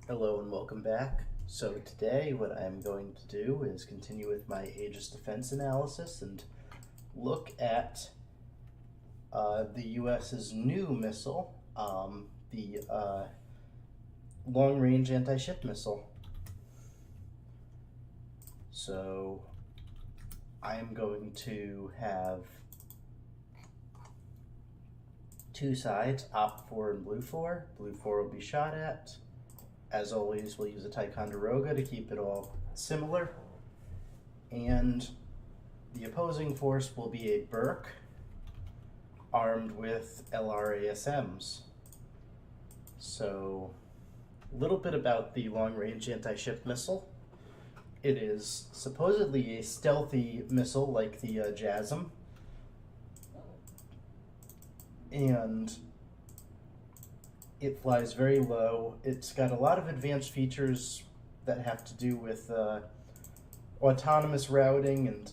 Hello and welcome back. So today what I'm going to do is continue with my Aegis defense analysis and look at the US's new missile, the long-range anti-ship missile. So I am going to have two sides, Op 4 and Blue 4. Blue 4 will be shot at. As always, we'll use a Ticonderoga to keep it all similar. And the opposing force will be a Burke armed with LRASMs. So, a little bit about the long-range anti-ship missile. It is supposedly a stealthy missile like the JASM. And it flies very low. It's got a lot of advanced features that have to do with autonomous routing and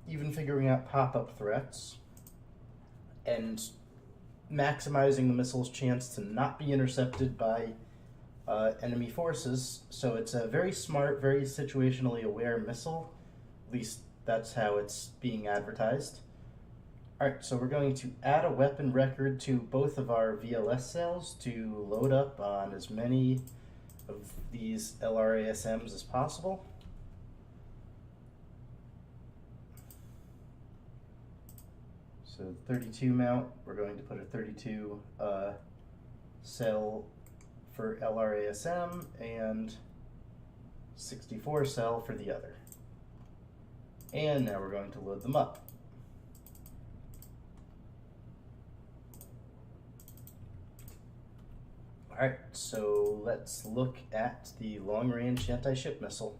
even figuring out pop-up threats and maximizing the missile's chance to not be intercepted by enemy forces. So it's a very smart, very situationally aware missile. At least that's how it's being advertised. Alright, so we're going to add a weapon record to both of our VLS cells to load up on as many of these LRASMs as possible. So 32 mount, we're going to put a 32 cell for LRASM and 64 cell for the other. And now we're going to load them up. Alright, so let's look at the long-range anti-ship missile.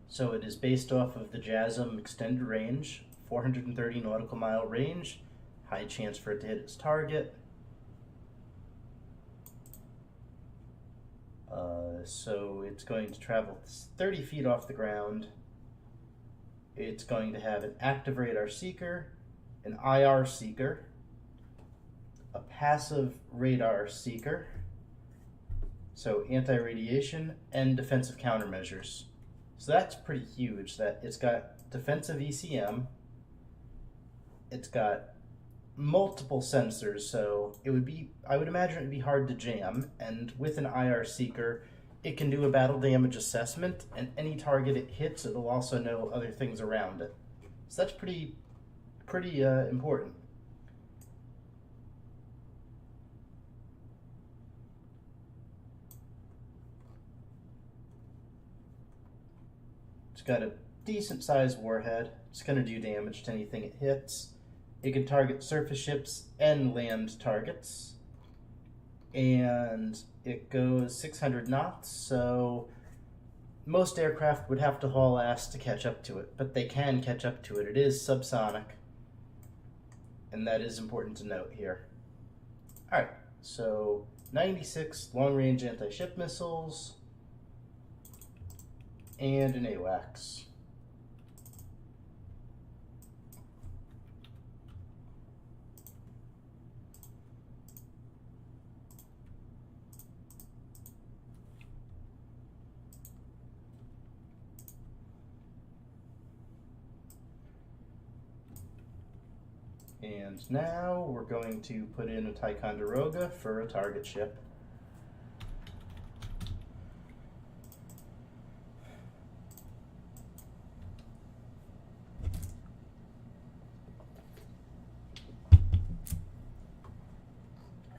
So it is based off of the JASM extended range, 430 nautical mile range, high chance for it to hit its target. So it's going to travel 30 feet off the ground. It's going to have an active radar seeker, an IR seeker, a passive radar seeker, so anti-radiation, and defensive countermeasures. So that's pretty huge, that it's got defensive ECM, it's got multiple sensors, so I would imagine it would be hard to jam, and with an IR seeker, it can do a battle damage assessment, and any target it hits, it'll also know other things around it. So that's pretty important. It's got a decent sized warhead. It's going to do damage to anything it hits. It can target surface ships and land targets. And it goes 600 knots, so most aircraft would have to haul ass to catch up to it, but they can catch up to it. It is subsonic, and that is important to note here. Alright, so 96 long-range anti-ship missiles and an AWACS. And now we're going to put in a Ticonderoga for a target ship.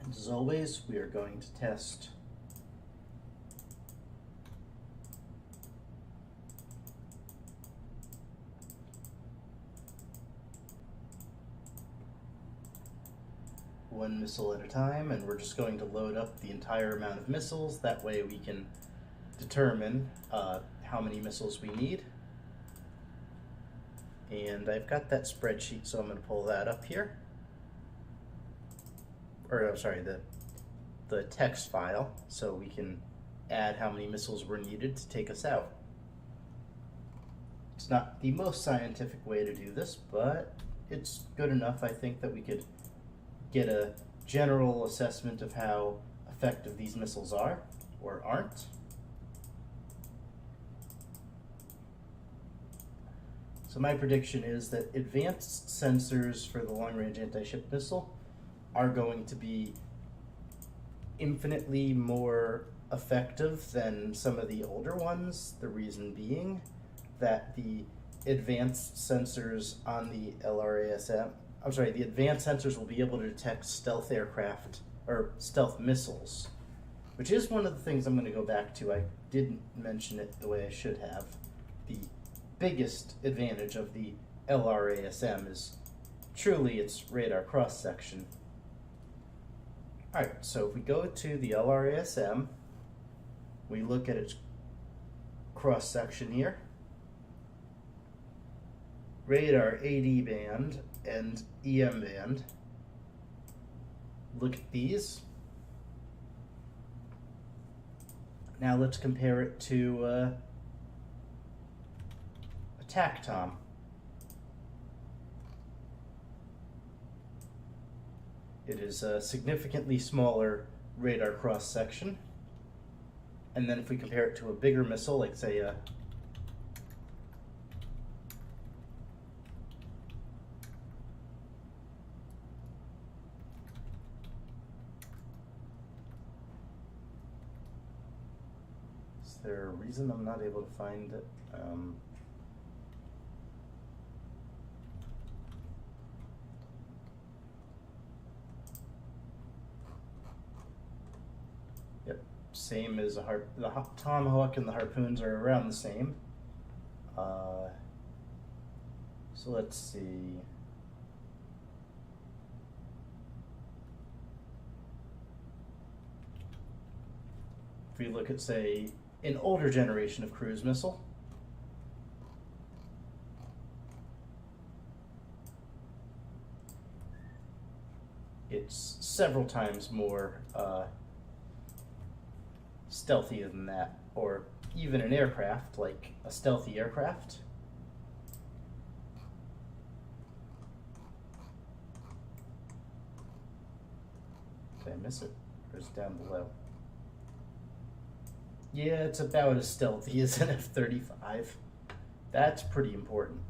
And as always, we are going to test one missile at a time, and we're just going to load up the entire amount of missiles. That way we can determine how many missiles we need. And I've got that spreadsheet, so I'm going to pull that up here. Or, I'm sorry, the text file, so we can add how many missiles were needed to take us out. It's not the most scientific way to do this, but it's good enough, I think, that we could get a general assessment of how effective these missiles are, or aren't. So my prediction is that advanced sensors for the long-range anti-ship missile are going to be infinitely more effective than some of the older ones. The reason being that the advanced sensors on the LRASM, the advanced sensors will be able to detect stealth aircraft or stealth missiles, which is one of the things I'm going to go back to. I didn't mention it the way I should have. The biggest advantage of the LRASM is truly its radar cross-section. Alright, so if we go to the LRASM, we look at its cross-section here. Radar AD band and EM band. Look at these. Now let's compare it to a TACTOM. It is a significantly smaller radar cross-section. And then if we compare it to a bigger missile, like say a Is there a reason I'm not able to find it? Yep, same as the Tomahawk and the Harpoons are around the same. So let's see. If we look at, say, an older generation of cruise missile, it's several times more stealthy than that, or even an aircraft, like a stealthy aircraft. Did I miss it? Or is it down below? Yeah, it's about as stealthy as an F-35. That's pretty important.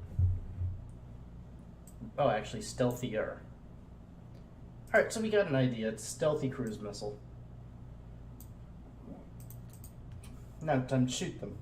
Oh, actually, stealthier. Alright, so we got an idea. It's a stealthy cruise missile. Now time to shoot them.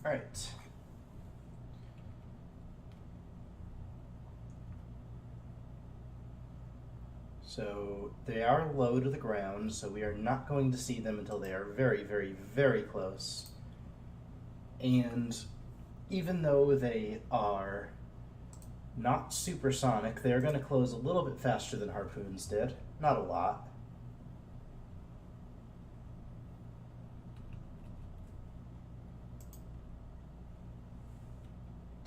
All right. So they are low to the ground, so we are not going to see them until they are very, very, very close. And even though they are not supersonic, they're going to close a little bit faster than Harpoons did. Not a lot.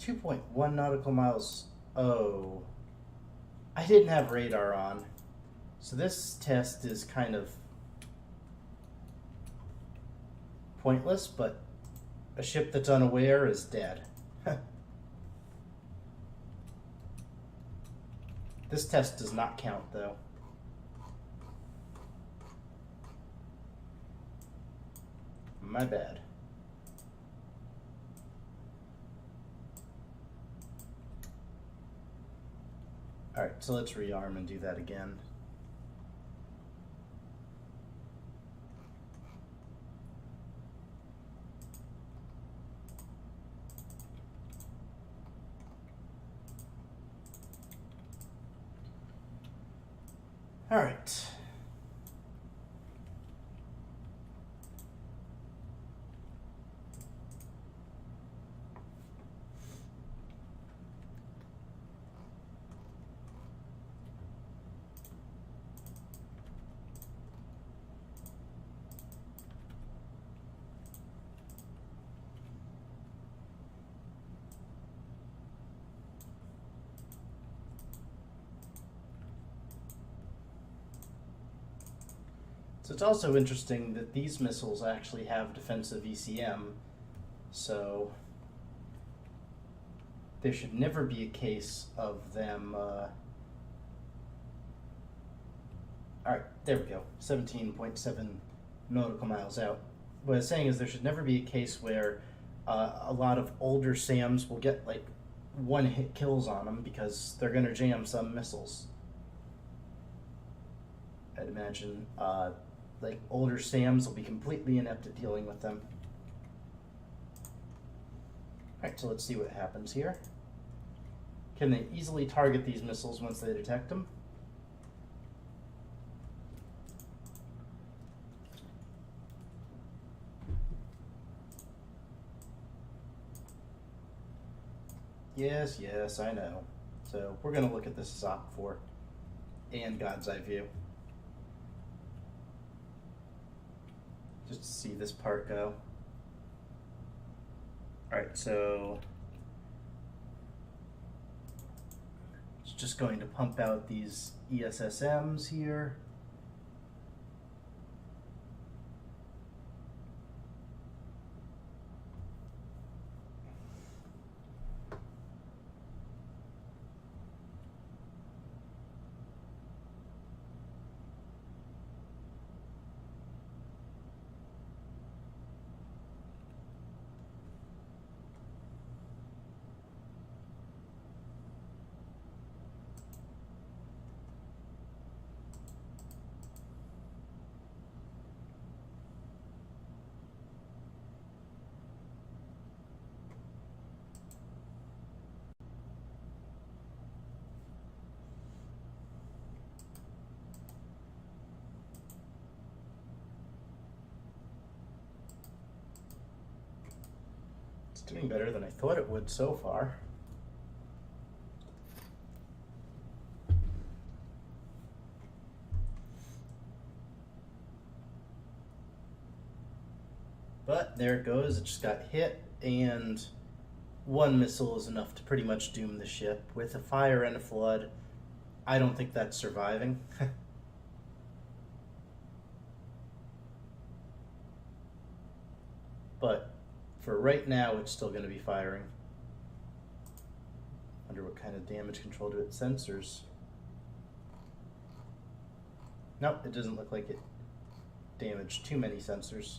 .1 nautical miles. Oh, I didn't have radar on. So this test is kind of pointless, but a ship that's unaware is dead. This test does not count, though. My bad. Alright, so let's rearm and do that again. Alright. So it's also interesting that these missiles actually have defensive ECM, so there should never be a case of them. Alright, there we go. 17.7 nautical miles out. What I was saying is there should never be a case where a lot of older SAMs will get like one-hit kills on them because they're going to jam some missiles. I'd imagine like older SAMs will be completely inept at dealing with them. Alright, so let's see what happens here. Can they easily target these missiles once they detect them? Yes, yes, I know. So we're going to look at this as Op 4 and God's Eye View. Just to see this part go. Alright, so it's just going to pump out these ESSMs here. It's doing better than I thought it would so far. But there it goes, it just got hit, and one missile is enough to pretty much doom the ship. With a fire and a flood, I don't think that's surviving. But for right now, it's still going to be firing. Wonder what kind of damage control to its sensors. Nope, it doesn't look like it damaged too many sensors.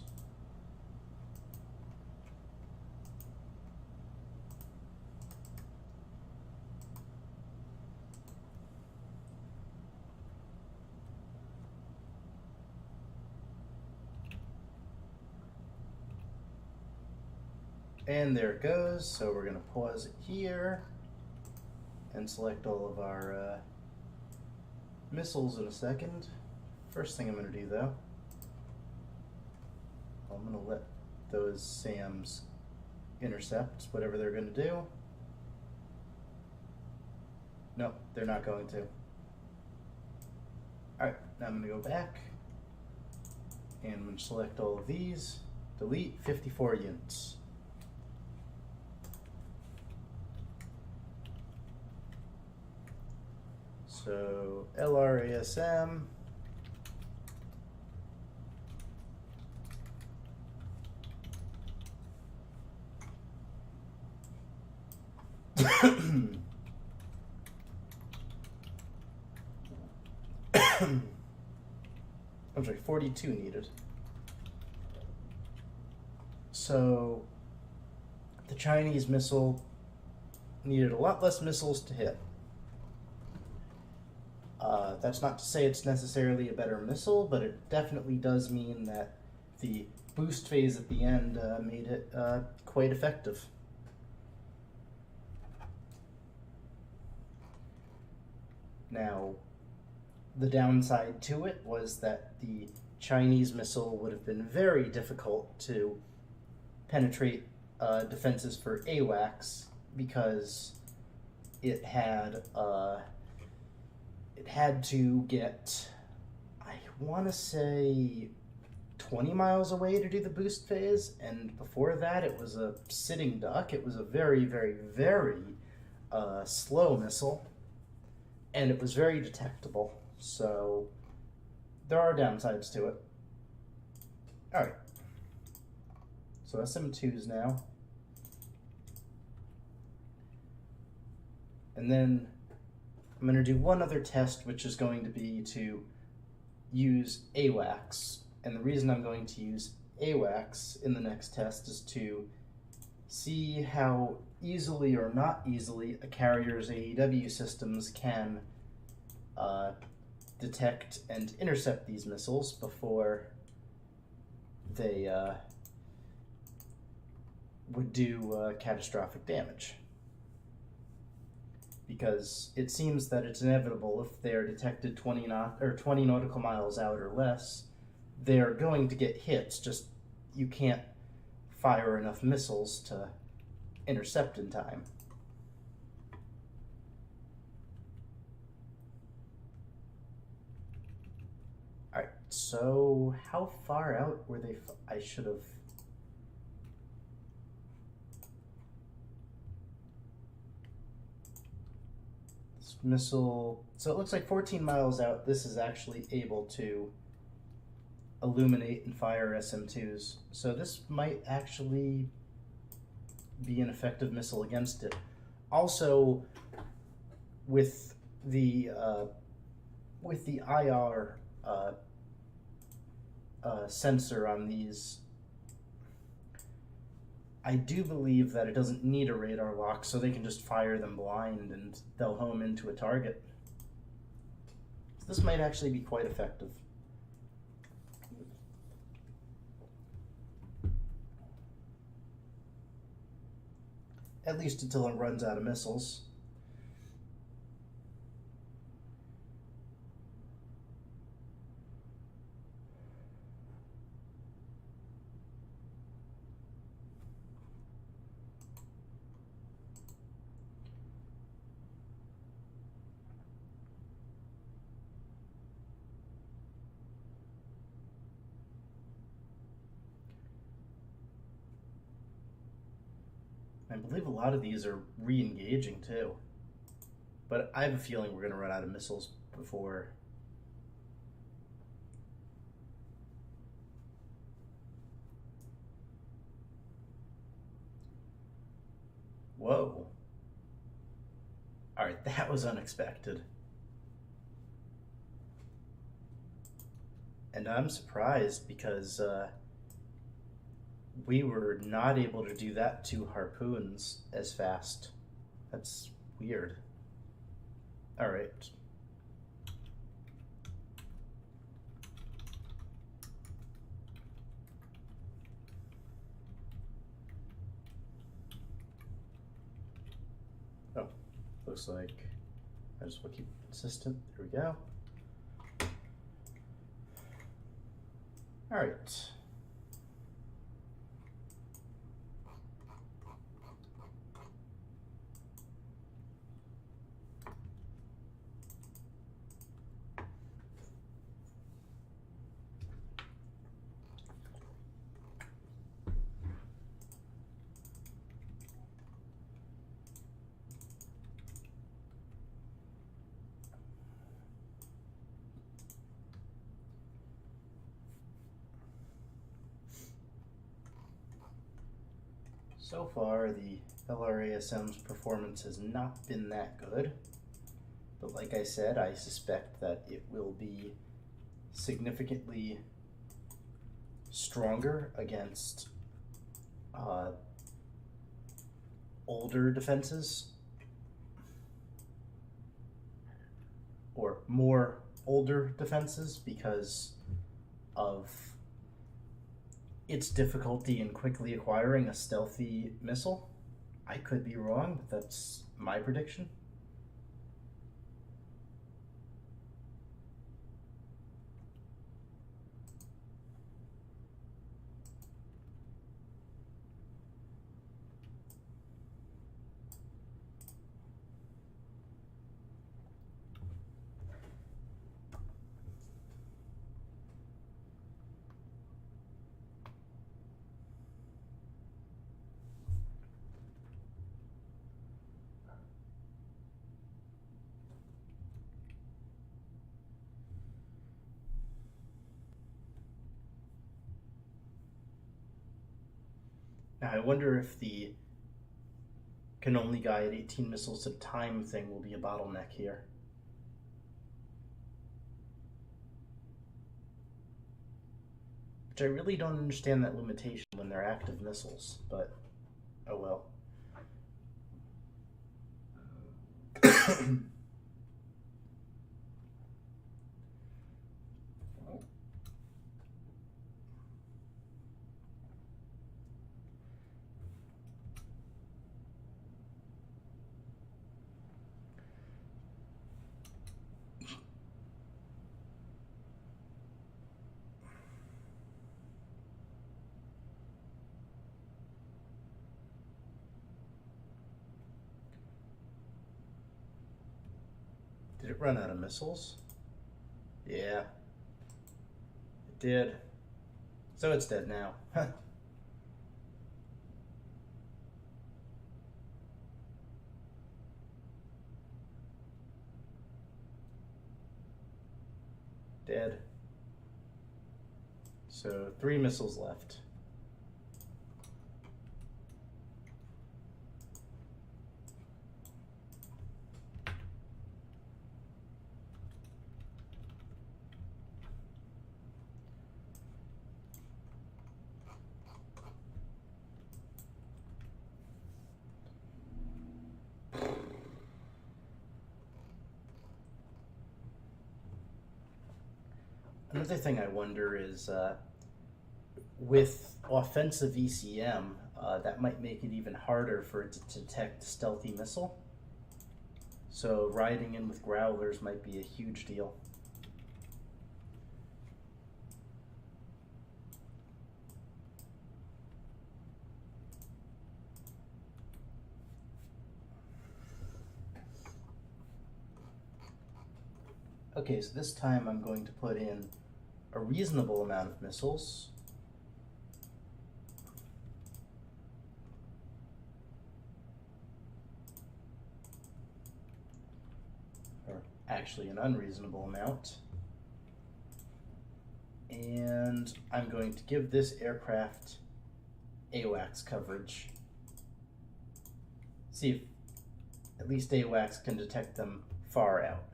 And there it goes, so we're going to pause it here and select all of our missiles in a second. First thing I'm going to do though, I'm going to let those SAMs intercept whatever they're going to do. Nope, they're not going to. Alright, now I'm going to go back and I'm going to select all of these, delete 54 units. So LRASM, I'm sorry, 42 needed. So the Chinese missile needed a lot less missiles to hit. That's not to say it's necessarily a better missile, but it definitely does mean that the boost phase at the end made it quite effective. Now, the downside to it was that the Chinese missile would have been very difficult to penetrate defenses for AWACS because it had to get, I want to say, 20 miles away to do the boost phase, and before that it was a sitting duck. It was a very, very, very slow missile, and it was very detectable, so there are downsides to it. All right. So SM2s now. And then I'm going to do one other test, which is going to be to use AWACS. And the reason I'm going to use AWACS in the next test is to see how easily or not easily a carrier's AEW systems can detect and intercept these missiles before they would do catastrophic damage. Because it seems that it's inevitable if they're detected 20 nautical miles out or less, they're going to get hits, just you can't fire enough missiles to intercept in time. Alright, so how far out were they? I should have... This missile... So it looks like 14 miles out, this is actually able to illuminate and fire SM2s. So this might actually be an effective missile against it. Also, with the IR sensor on these, I do believe that it doesn't need a radar lock, so they can just fire them blind and they'll home into a target. So this might actually be quite effective. At least until it runs out of missiles. I believe a lot of these are re-engaging too. But I have a feeling we're going to run out of missiles before... Whoa. Alright, that was unexpected. And I'm surprised because we were not able to do that to harpoons as fast. That's weird. Alright. Oh, looks like I just want to keep it consistent. There we go. Alright. So far, the LRASM's performance has not been that good, but like I said, I suspect that it will be significantly stronger against older defenses, or more older defenses, because of its difficulty in quickly acquiring a stealthy missile. I could be wrong, but that's my prediction. Now I wonder if the can only guide 18 missiles at a time thing will be a bottleneck here. Which I really don't understand that limitation when they're active missiles, but oh well. Did it run out of missiles? Yeah, it did. So it's dead now. Dead. So 3 missiles left. Another thing I wonder is with offensive ECM, that might make it even harder for it to detect stealthy missile. So riding in with growlers might be a huge deal. Okay, so this time I'm going to put in a reasonable amount of missiles. Or actually an unreasonable amount. And I'm going to give this aircraft AWACS coverage. See if at least AWACS can detect them far out.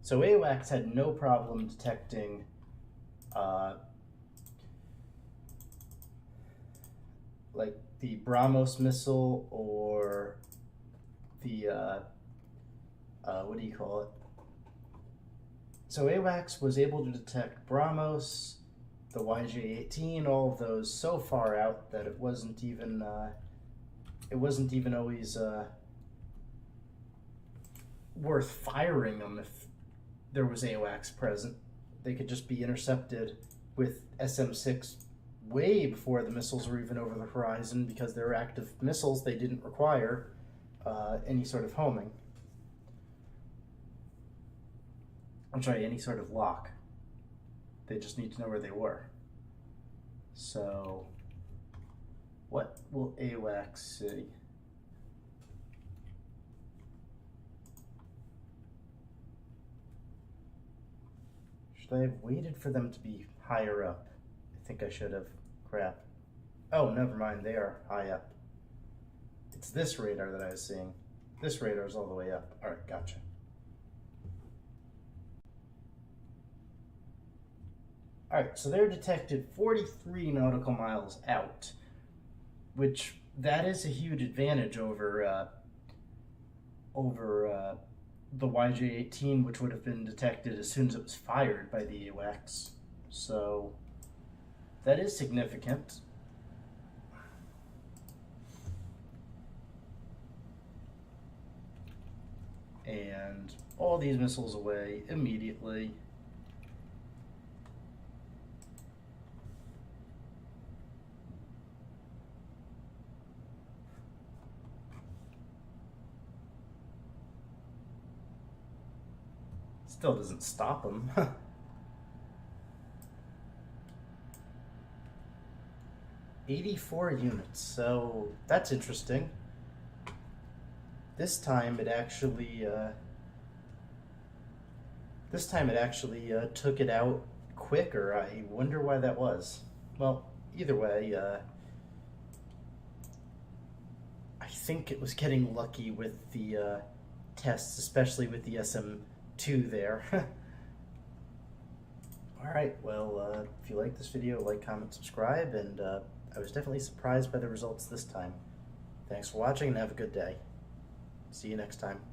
So AWACS had no problem detecting like the BrahMos missile or the what do you call it? So AWACS was able to detect BrahMos, the YJ-18, all of those so far out that it wasn't even always worth firing them if there was AWACS present. They could just be intercepted with SM-6 way before the missiles were even over the horizon because they were active missiles. They didn't require any sort of homing. I'm sorry, any sort of lock. They just need to know where they were. So, what will AWACS see? Should I have waited for them to be higher up? I think I should have. Crap. Oh, never mind. They are high up. It's this radar that I was seeing. This radar is all the way up. All right, gotcha. All right, so they're detected 43 nautical miles out, which that is a huge advantage over the YJ-18, which would have been detected as soon as it was fired by the AWACS. So that is significant. And all these missiles away immediately. Still doesn't stop them. 84 units, so that's interesting. This time it actually took it out quicker. I wonder why that was. Well, either way, I think it was getting lucky with the tests, especially with the SM2 there. Alright, well, if you like this video, like, comment, subscribe, and I was definitely surprised by the results this time. Thanks for watching and have a good day. See you next time.